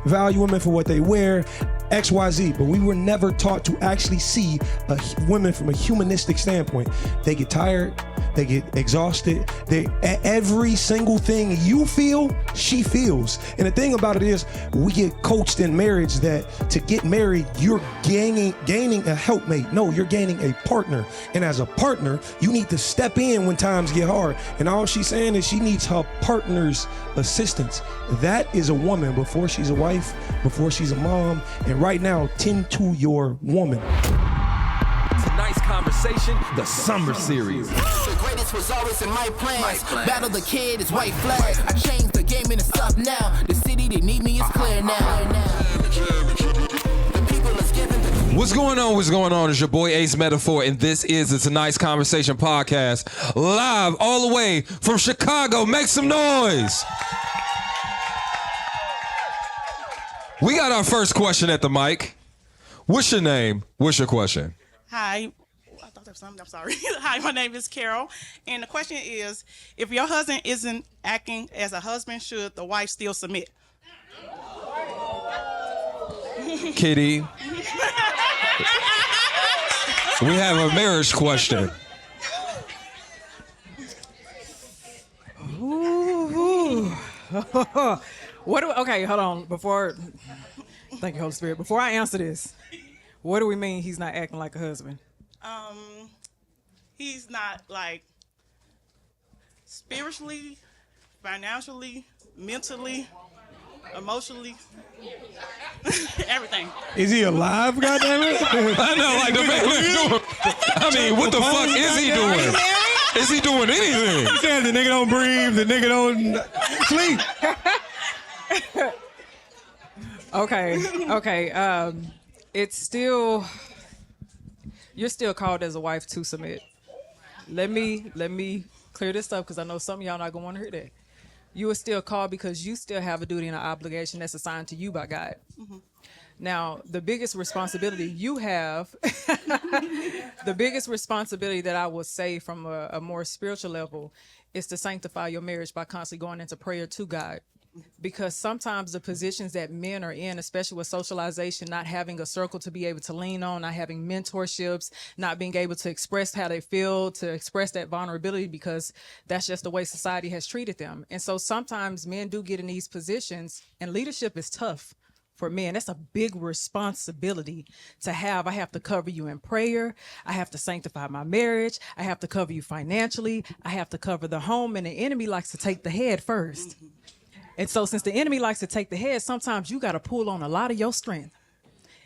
value women for what they wear, XYZ, but we were never taught to actually see women from a humanistic standpoint. They get tired, they get exhausted, every single thing you feel, she feels. And the thing about it is, we get coached in marriage that to get married, you're gaining a helpmate. No, you're gaining a partner. And as a partner, you need to step in when times get hard. And all she's saying is she needs her partner's assistance. That is a woman before she's a wife, before she's a mom. And right now, tend to your woman. Tonight's conversation, the Summer Series. The greatest was always in my plans. Battle the kid is white flag. I changed the game and it's up now. The city that need me is clear now. What's going on? What's going on? It's your boy Ace Metaphor, and this is the Tonight's Conversation podcast, live all the way from Chicago. Make some noise. We got our first question at the mic. What's your name? What's your question? Hi. I thought there was something. I'm sorry. Hi, my name is Carol. And the question is, if your husband isn't acting as a husband, should the wife still submit? Kitty. We have a marriage question. Ooh. Okay, hold on. Thank you, Holy Spirit. Before I answer this, what do we mean he's not acting like a husband? He's not like spiritually, financially, mentally, emotionally, everything. Is he alive, goddammit? I know, like the man. I mean, what the fuck is he doing? Is he doing anything? He said the nigga don't breathe, the nigga don't sleep. Okay. It's still, you're still called as a wife to submit. Let me clear this up because I know some of y'all not gonna want to hear that. You are still called because you still have a duty and an obligation that's assigned to you by God. Mm-hmm. Now, the biggest responsibility you have, the biggest responsibility that I will say from a more spiritual level is to sanctify your marriage by constantly going into prayer to God. Because sometimes the positions that men are in, especially with socialization, not having a circle to be able to lean on, not having mentorships, not being able to express how they feel, to express that vulnerability, because that's just the way society has treated them. And so sometimes men do get in these positions, and leadership is tough for men. That's a big responsibility to have. I have to cover you in prayer. I have to sanctify my marriage. I have to cover you financially. I have to cover the home, and the enemy likes to take the head first. And so since the enemy likes to take the head, sometimes you got to pull on a lot of your strength.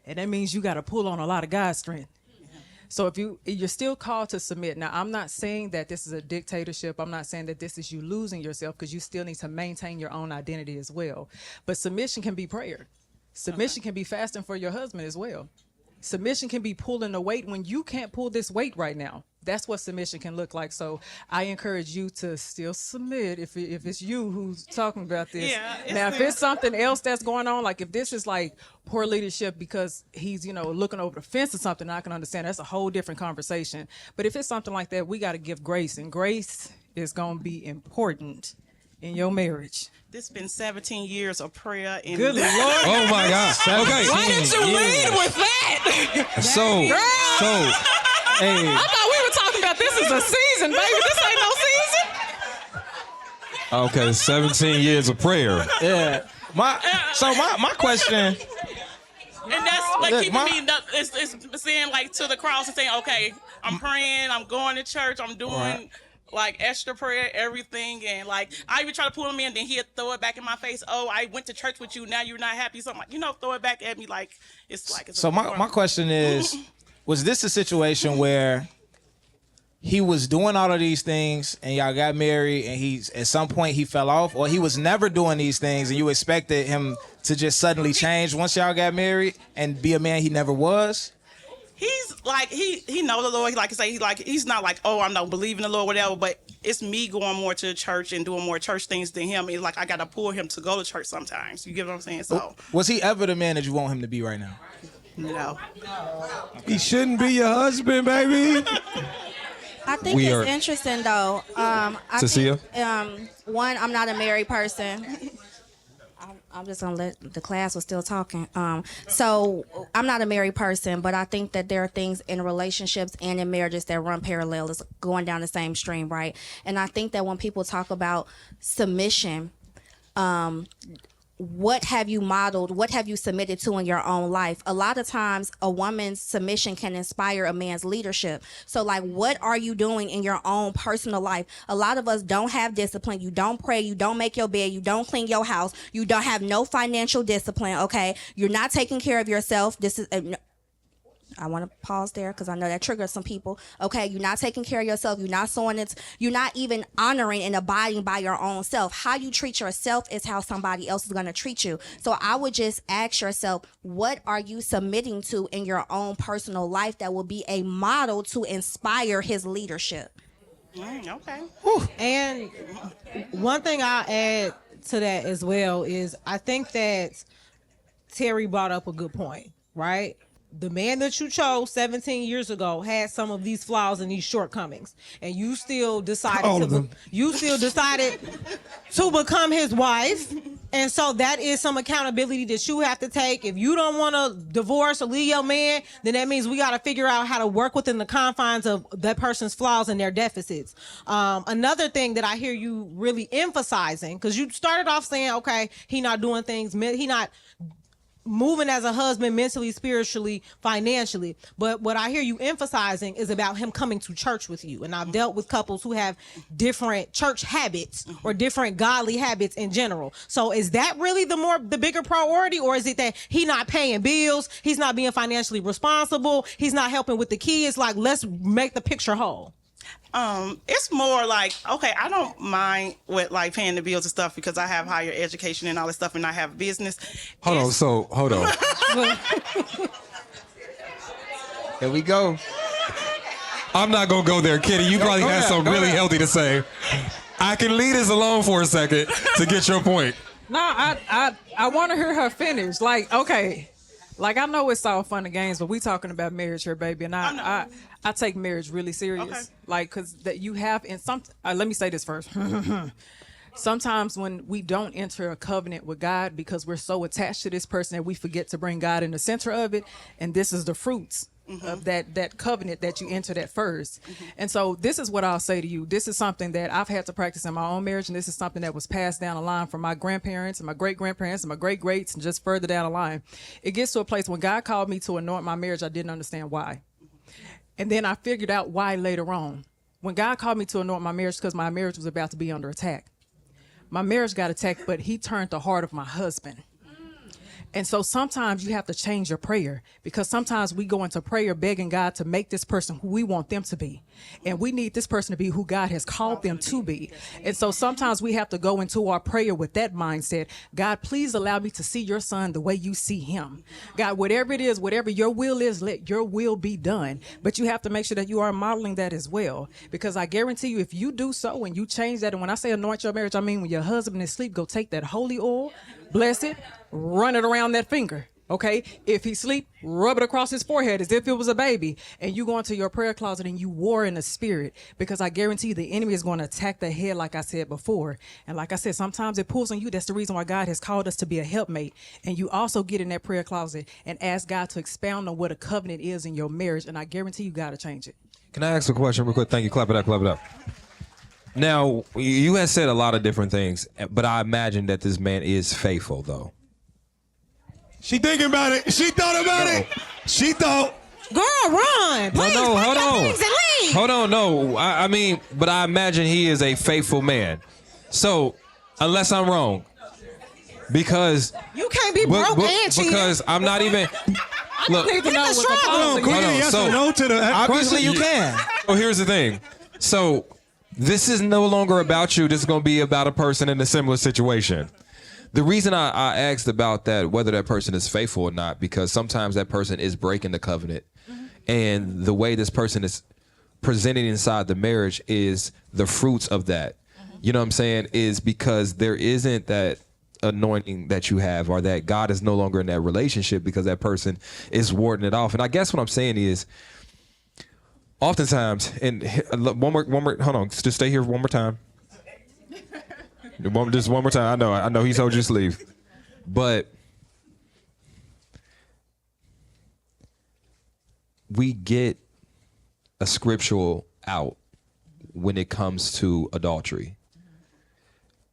And that means you got to pull on a lot of God's strength. So if you're still called to submit. Now, I'm not saying that this is a dictatorship. I'm not saying that this is you losing yourself, because you still need to maintain your own identity as well. But submission can be prayer. Submission can be fasting for your husband as well. Submission can be pulling the weight when you can't pull this weight right now. That's what submission can look like. So I encourage you to still submit if it's you who's talking about this. Yeah, now, if it's something else that's going on, like if this is like poor leadership because he's, looking over the fence or something, I can understand. That's a whole different conversation. But if it's something like that, we got to give grace. And grace is going to be important in your marriage. This has been 17 years of prayer. And Good Lord. Oh my God. Okay. Why didn't you lead with that? Hey. I thought we were talking about this as a season, baby. This ain't no season. Okay, 17 years of prayer. Yeah. My question. And that's like keeping me, it's saying like to the cross and saying, okay, I'm praying, I'm going to church, I'm doing like extra prayer, everything. And like, I even try to pull him in, then he'd throw it back in my face. Oh, I went to church with you, now you're not happy. Something like, throw it back at me like it's like. It's so my question is, was this a situation where he was doing all of these things and y'all got married and at some point he fell off, or he was never doing these things and you expected him to just suddenly change once y'all got married and be a man he never was? He's like, he know the Lord. Like I say, he's not like, oh, I'm not believing the Lord, whatever. But it's me going more to church and doing more church things than him. It's like I got to pull him to go to church sometimes. You get what I'm saying? So was he ever the man that you want him to be right now? No. He shouldn't be your husband, baby. I think it's interesting, though. Cecilia? One, I'm not a married person. I'm just gonna let the class was still talking. So I'm not a married person, but I think that there are things in relationships and in marriages that run parallel, is going down the same stream, right? And I think that when people talk about submission, what have you modeled? What have you submitted to in your own life? A lot of times a woman's submission can inspire a man's leadership. So like, what are you doing in your own personal life? A lot of us don't have discipline. You don't pray. You don't make your bed. You don't clean your house. You don't have no financial discipline. Okay. You're not taking care of yourself. This is, I want to pause there because I know that triggers some people. Okay, you're not taking care of yourself. You're not sowing it. You're not even honoring and abiding by your own self. How you treat yourself is how somebody else is going to treat you. So I would just ask yourself, what are you submitting to in your own personal life that will be a model to inspire his leadership? Okay. And one thing I'll add to that as well is I think that Terry brought up a good point, right? The man that you chose 17 years ago had some of these flaws and these shortcomings, and you still decided to become his wife. And so that is some accountability that you have to take. If you don't want to divorce or leave your man, then that means we got to figure out how to work within the confines of that person's flaws and their deficits. Another thing that I hear you really emphasizing, because you started off saying, okay, he not doing things, he not moving as a husband mentally, spiritually, financially. But what I hear you emphasizing is about him coming to church with you. And I've dealt with couples who have different church habits or different godly habits in general. So is that really the bigger priority, or is it that he not paying bills, he's not being financially responsible, he's not helping with the kids? Like, let's make the picture whole. It's more like, okay, I don't mind with like paying the bills and stuff because I have higher education and all this stuff, and I have business. Hold on. Here we go. I'm not gonna go there, Kitty. You probably have something really healthy to say. I can leave this alone for a second to get your point. No, I want to hear her finish. Like, okay, like I know it's all fun and games, but we talking about marriage here, baby, and I take marriage really serious. Okay. Like, because that you have in some. Let me say this first. Sometimes when we don't enter a covenant with God because we're so attached to this person that we forget to bring God in the center of it, and this is the fruits of that covenant that you entered at first. And so this is what I'll say to you. This is something that I've had to practice in my own marriage, and this is something that was passed down the line from my grandparents and my great-grandparents and my great-greats and just further down the line. It gets to a place when God called me to anoint my marriage, I didn't understand why. And then I figured out why later on. When God called me to anoint my marriage, because my marriage was about to be under attack. My marriage got attacked, but he turned the heart of my husband. And so sometimes you have to change your prayer, because sometimes we go into prayer begging God to make this person who we want them to be. And we need this person to be who God has called them to be. And so sometimes we have to go into our prayer with that mindset. God, please allow me to see your son the way you see him. God, whatever it is, whatever your will is, let your will be done. But you have to make sure that you are modeling that as well. Because I guarantee you, if you do so and you change that, and when I say anoint your marriage, I mean when your husband is asleep, go take that holy oil, bless it, run it around that finger. Okay, if he sleep, rub it across his forehead as if it was a baby, and you go into your prayer closet and you war in the spirit, because I guarantee you the enemy is going to attack the head, like I said before. And like I said, sometimes it pulls on you. That's the reason why God has called us to be a helpmate. And you also get in that prayer closet and ask God to expound on what a covenant is in your marriage, and I guarantee you got to change it. Can I ask a question real quick? Thank you. Clap it up, clap it up. Now, you have said a lot of different things, but I imagine that this man is faithful, though. She thinking about it. She thought about it. She thought. Girl, run. Please, no, pack hold your on. things and leave. Hold on, no. I mean, but I imagine he is a faithful man. So, unless I'm wrong, because you can't be broke and cheating. Because I'm not even. Look, need to know what's the Hold on, Queenie, yes or no to the Obviously, you can. So here's the thing. So this is no longer about you. This is going to be about a person in a similar situation. The reason I asked about that, whether that person is faithful or not, because sometimes that person is breaking the covenant. And the way this person is presented inside the marriage is the fruits of that. You know what I'm saying? Is because there isn't that anointing that you have, or that God is no longer in that relationship because that person is warding it off. And I guess what I'm saying is, oftentimes, and one more, hold on, just stay here one more time. Just one more time. I know he told you to leave. But we get a scriptural out when it comes to adultery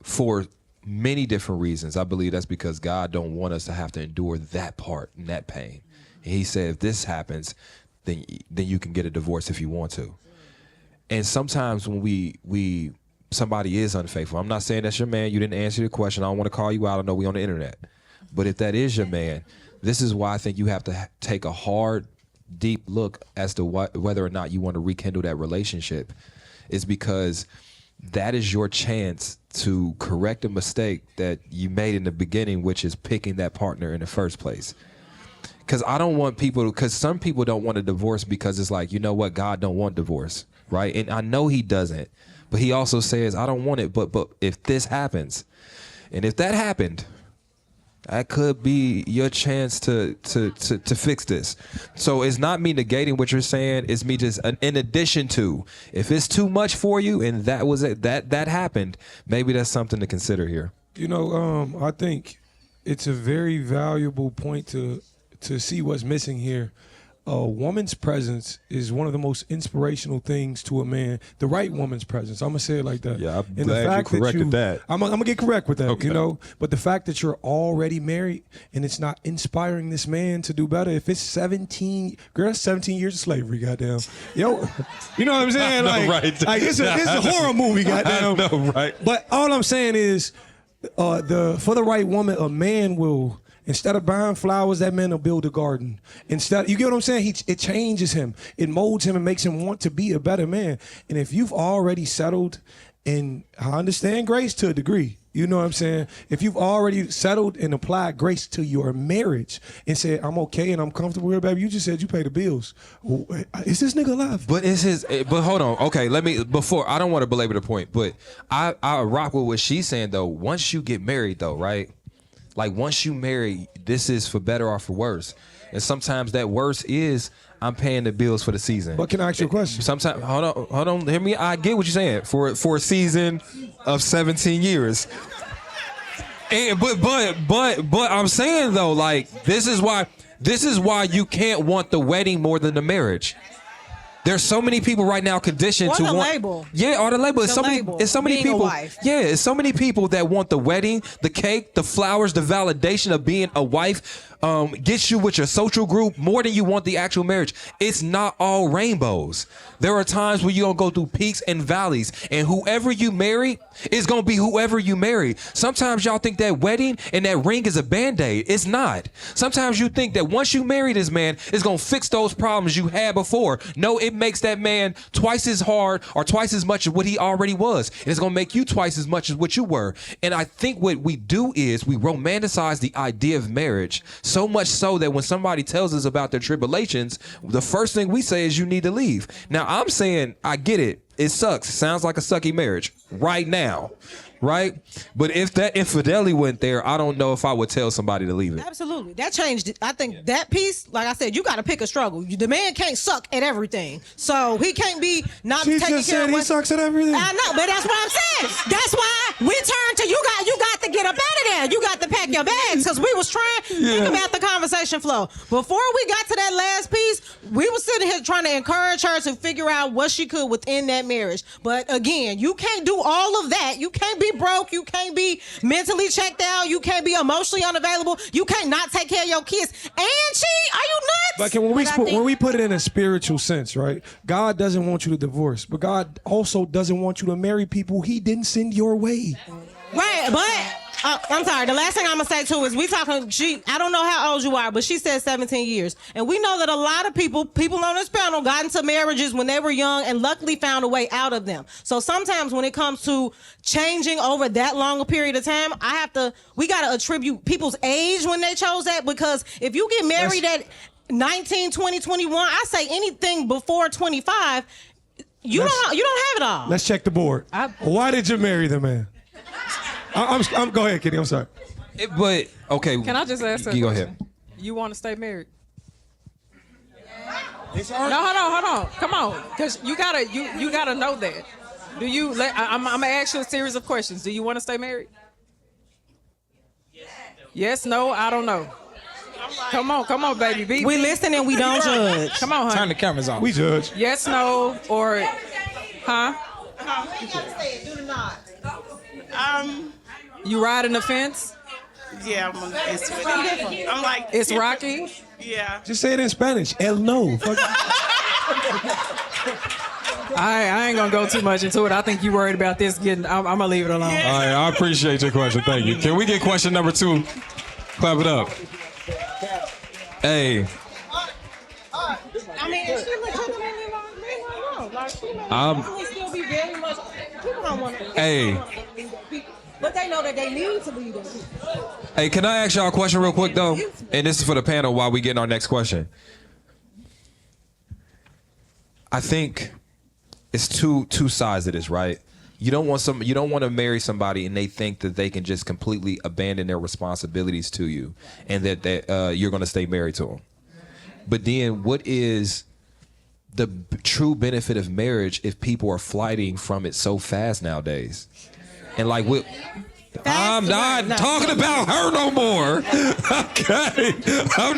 for many different reasons. I believe that's because God don't want us to have to endure that part and that pain. And he said, if this happens, then you can get a divorce if you want to. And sometimes when somebody is unfaithful, I'm not saying that's your man, you didn't answer the question, I don't want to call you out, I know we on the internet. But if that is your man, this is why I think you have to take a hard, deep look as to whether or not you want to rekindle that relationship. Is because that is your chance to correct a mistake that you made in the beginning, which is picking that partner in the first place. Because I don't want people, because some people don't want a divorce because it's like, you know what, God don't want divorce, right? And I know he doesn't, but he also says, I don't want it, but if this happens, and if that happened, that could be your chance to fix this. So it's not me negating what you're saying. It's me just in addition to, if it's too much for you and that was it, that happened, maybe that's something to consider here. You know, I think it's a very valuable point to see what's missing here. A woman's presence is one of the most inspirational things to a man. The right woman's presence. I'm gonna say it like that. Yeah, I'm and glad the fact you corrected that. I'm gonna get correct with that. Okay. You know, but the fact that you're already married and it's not inspiring this man to do better. If it's 17 years of slavery, goddamn, yo, you know what I'm saying? I Like, know, right? like it's a horror movie, goddamn. I know, right? But all I'm saying is, for the right woman, a man will. Instead of buying flowers, that man will build a garden. You get what I'm saying? It changes him. It molds him and makes him want to be a better man. And if you've already settled, and I understand grace to a degree, you know what I'm saying? If you've already settled and applied grace to your marriage and said, I'm okay and I'm comfortable here, baby, you just said you pay the bills. Is this nigga alive? But hold on. Okay, I don't want to belabor the point, but I rock with what she's saying though. Once you get married though, right? Like once you marry, this is for better or for worse. And sometimes that worse is I'm paying the bills for the season. But can I ask you a question? Sometimes, hold on, hear me. I get what you're saying. For a season of 17 years. And but I'm saying though, like this is why you can't want the wedding more than the marriage. There's so many people right now conditioned to the want label. Yeah, or the label. It's The so label, many. It's so many being a people. wife. Yeah, it's so many people that want the wedding, the cake, the flowers, the validation of being a wife. Gets you with your social group more than you want the actual marriage. It's not all rainbows. There are times where you're going to go through peaks and valleys, and whoever you marry is going to be whoever you marry. Sometimes y'all think that wedding and that ring is a Band-Aid. It's not. Sometimes you think that once you marry this man, it's going to fix those problems you had before. No, it makes that man twice as hard or twice as much as what he already was. And it's going to make you twice as much as what you were. And I think what we do is we romanticize the idea of marriage so much so that when somebody tells us about their tribulations, the first thing we say is you need to leave. Now, I'm saying I get it. It sucks. It sounds like a sucky marriage right now. Right? But if that infidelity went there, I don't know if I would tell somebody to leave it. Absolutely. That changed it. I think that piece, like I said, you got to pick a struggle. The man can't suck at everything. So he can't be not She taking just care said of he sucks at everything. I know, but that's what I'm saying. That's why we turned to you got to get up out of there. You got to pack your bags because we was trying. Think about the conversation flow. Before we got to that last piece, we were sitting here trying to encourage her to figure out what she could within that marriage. But again, you can't do all of that. You can't be broke. You can't be mentally checked out. You can't be emotionally unavailable. You can't not take care of your kids and cheat. Are you nuts? Like when we put it in a spiritual sense, right? God doesn't want you to divorce, but God also doesn't want you to marry people He didn't send your way. Right, but I'm sorry. The last thing I'm gonna say too is we talking. I don't know how old you are, but she said 17 years, and we know that a lot of people on this panel got into marriages when they were young and luckily found a way out of them. So sometimes when it comes to changing over that long a period of time, we gotta attribute people's age when they chose that, because if you get married at 19, 20, 21, I say anything before 25, you don't have it all. Let's check the board. Why did you marry the man? I'm go ahead, Kitty. I'm sorry. But okay. Can I just ask that You go question? ahead. You want to stay married? No, hold on. Come on, because you gotta know that. Do you? I'm gonna ask you a series of questions. Do you want to stay married? Yes, no, I don't know. Come on, baby. We listen and we don't judge. Come on, honey. Turn the cameras on. We judge. Yes, no, or huh? You gotta say it. Do the nod. You riding the fence? Yeah, I'm on the fence with it. I'm like, It's rocky. yeah. Just say it in Spanish. El no. Fuck. I ain't gonna go too much into it. I think you worried about this getting. I'm gonna leave it alone. All right, I appreciate your question. Thank you. Can we get question number 2? Clap it up. Hey. I mean, if she legitimately loves me, I know. Like, she may still be very much. People don't want to. Hey. But they know that they need to lead them. Hey, can I ask y'all a question real quick though? And this is for the panel while we get in our next question. I think it's two sides of this, right? You don't want to marry somebody and they think that they can just completely abandon their responsibilities to you and that you're going to stay married to them. But then what is the true benefit of marriage if people are flighting from it so fast nowadays? And like I'm not talking about her no more. Okay. I'm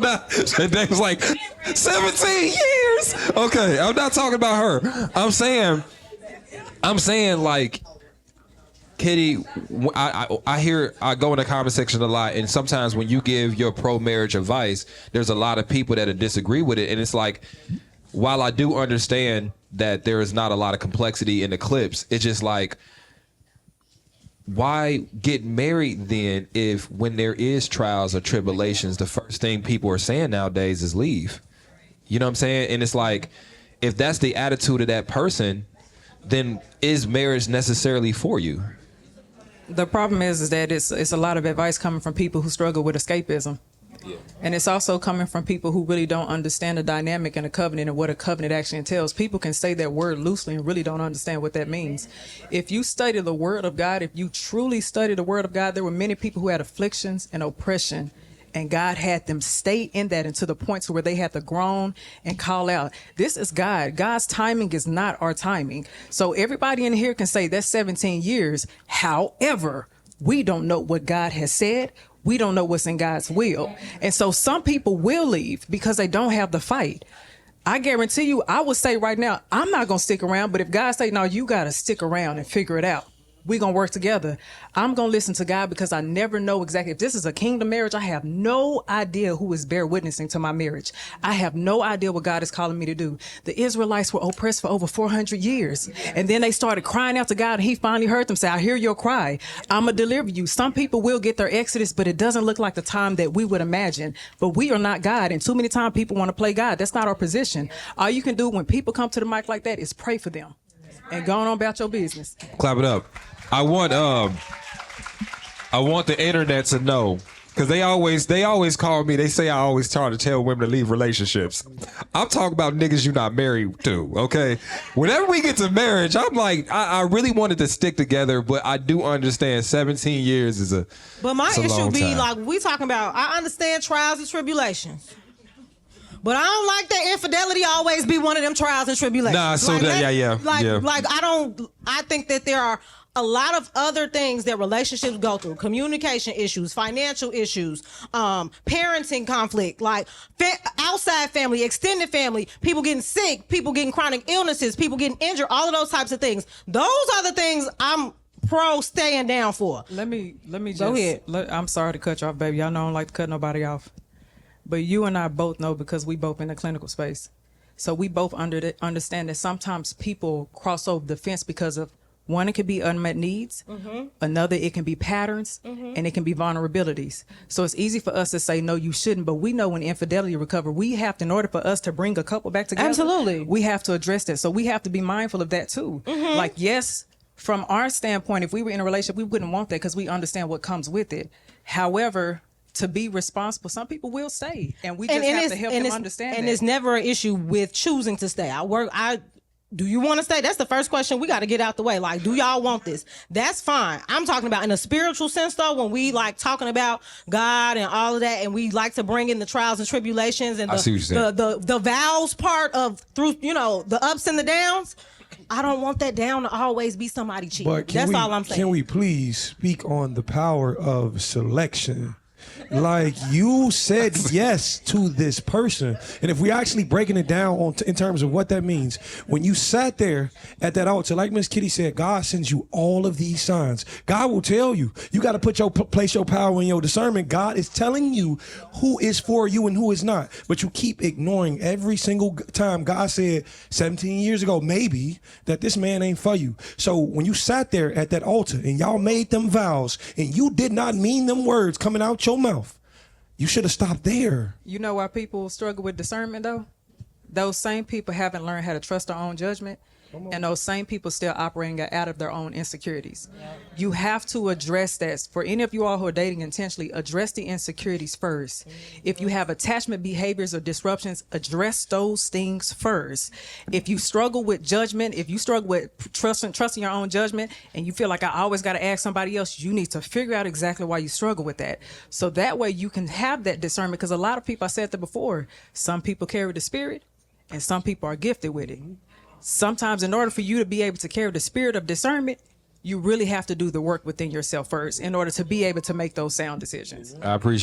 not. That was like 17 years. Okay. I'm not talking about her. I'm saying like, Kitty, I go in the comment section a lot, and sometimes when you give your pro-marriage advice, there's a lot of people that disagree with it. And it's like, while I do understand that there is not a lot of complexity in the clips, it's just like, why get married then if when there is trials or tribulations, the first thing people are saying nowadays is leave? You know what I'm saying? And it's like, if that's the attitude of that person, then is marriage necessarily for you? The problem is that it's a lot of advice coming from people who struggle with escapism. Yeah. And it's also coming from people who really don't understand the dynamic in a covenant and what a covenant actually entails. People can say that word loosely and really don't understand what that means. If you study the word of God, if you truly study the word of God, there were many people who had afflictions and oppression, and God had them stay in that and to the point to where they had to groan and call out. This is God. God's timing is not our timing. So everybody in here can say that's 17 years. However, we don't know what God has said. We don't know what's in God's will. And so some people will leave because they don't have the fight. I guarantee you, I would say right now, I'm not going to stick around. But if God say, no, you got to stick around and figure it out. We're going to work together. I'm going to listen to God because I never know exactly. If this is a kingdom marriage, I have no idea who is bear witnessing to my marriage. I have no idea what God is calling me to do. The Israelites were oppressed for over 400 years. And then they started crying out to God, and he finally heard them say, I hear your cry. I'm going to deliver you. Some people will get their exodus, but it doesn't look like the time that we would imagine. But we are not God. And too many times people want to play God. That's not our position. All you can do when people come to the mic like that is pray for them and go on about your business. Clap it up. I want the internet to know, because they always call me. They say I always try to tell women to leave relationships. I'm talking about niggas you not married to. Okay, whenever we get to marriage, I'm like, I really wanted to stick together, but I do understand 17 years is a. But my issue be time. like we talking about. I understand trials and tribulations. But I don't like that infidelity always be one of them trials and tribulations. Nah, so like, yeah. Like I think that there are a lot of other things that relationships go through: communication issues, financial issues, parenting conflict, like outside family, extended family, people getting sick, people getting chronic illnesses, people getting injured, all of those types of things. Those are the things I'm pro staying down for. Let me just go ahead. I'm sorry to cut you off, baby. Y'all know I don't like to cut nobody off. But you and I both know, because we both in the clinical space. So we both understand that sometimes people cross over the fence because of, one, it could be unmet needs. Mm-hmm. Another, it can be patterns. Mm-hmm. And it can be vulnerabilities. So it's easy for us to say, no, you shouldn't. But we know when infidelity recover, we have to, in order for us to bring a couple back together, absolutely, we have to address that. So we have to be mindful of that too. Mm-hmm. Like, yes, from our standpoint, if we were in a relationship, we wouldn't want that because we understand what comes with it. However, to be responsible, some people will stay, and we just have to help them understand. And it's never an issue with choosing to stay. Do you want to stay? That's the first question we got to get out the way. Like, do y'all want this? That's fine. I'm talking about in a spiritual sense, though, when we like talking about God and all of that, and we like to bring in the trials and tribulations and the vows part of through, the ups and the downs. I don't want that down to always be somebody cheating. But That's all I'm saying. Can we please speak on the power of selection? Like, you said yes to this person, and if we actually breaking it down in terms of what that means, when you sat there at that altar, like Miss Kitty said, God sends you all of these signs. God will tell you. You got to place your power in your discernment. God is telling you who is for you and who is not, but you keep ignoring every single time God said 17 years ago, maybe, that this man ain't for you. So when you sat there at that altar and y'all made them vows and you did not mean them words coming out your mouth, you should have stopped there. You know why people struggle with discernment, though? Those same people haven't learned how to trust their own judgment, and those same people still operating out of their own insecurities. You have to address that. For any of you all who are dating intentionally, address the insecurities first. If you have attachment behaviors or disruptions, address those things first. If you struggle with judgment, if you struggle with trusting your own judgment, and you feel like I always got to ask somebody else, you need to figure out exactly why you struggle with that. So that way you can have that discernment, because a lot of people, I said that before, some people carry the spirit and some people are gifted with it. Sometimes in order for you to be able to carry the spirit of discernment, you really have to do the work within yourself first in order to be able to make those sound decisions. I appreciate